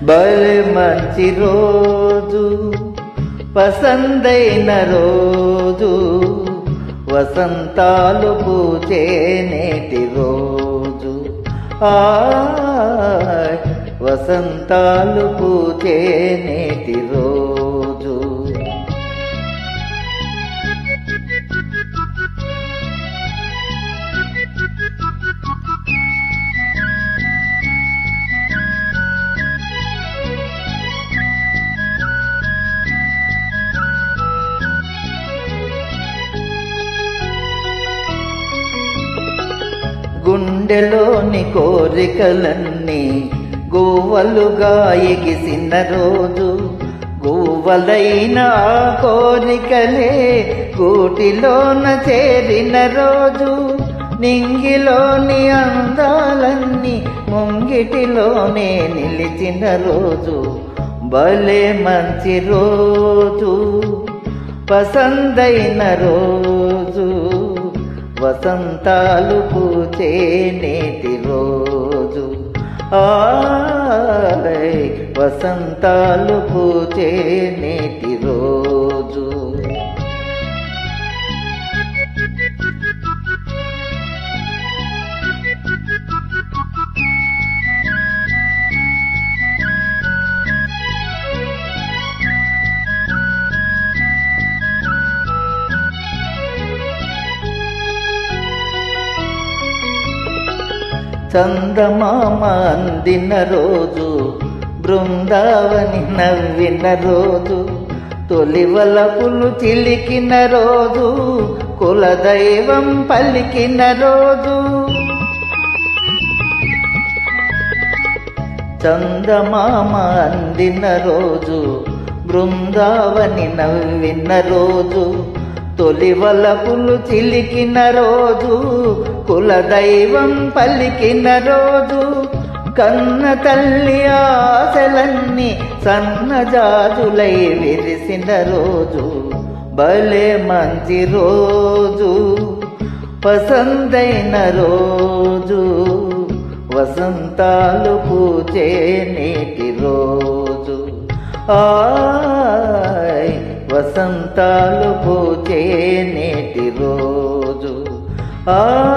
భలే మంచి రోజు, పసందైన రోజు, వసంతాలు పూచే నేటి రోజు. వసంతాలు పూచే నేటి రోజు. గుండెలోని కోరికలన్నీ గువ్వలుగా ఎగిసిన రోజు, గువ్వలైన ఆ కోరికలే గూటిలోన చేరిన రోజు. నింగిలోని అందాలన్నీ ముంగిటిలోనే నిలిచిన రోజు. భలే మంచి రోజు, పసందైన రోజు, వసంతాలు పూచే నేటి రోజు. వసంతాలు పూచే నేటి రోజు. చందమామ అందిన రోజు, బృందావని నవ్విన రోజు, తొలివలపులు చిలికిన రోజు, కులదైవం పలికిన రోజు. చందమామ అందిన రోజు, బృందావని నవ్విన రోజు, తొలివలపులు చిలికిన రోజు, కులదైవం పలికిన రోజు. కన్న తల్లి ఆశలన్నీ సన్నజాజులై విరిసిన రోజు. భలే మంచి రోజు, పసందైన రోజు, వసంతాలు పూచే నేటి రోజు. వసంతాలు పూచే నేటి రోజు. ఆ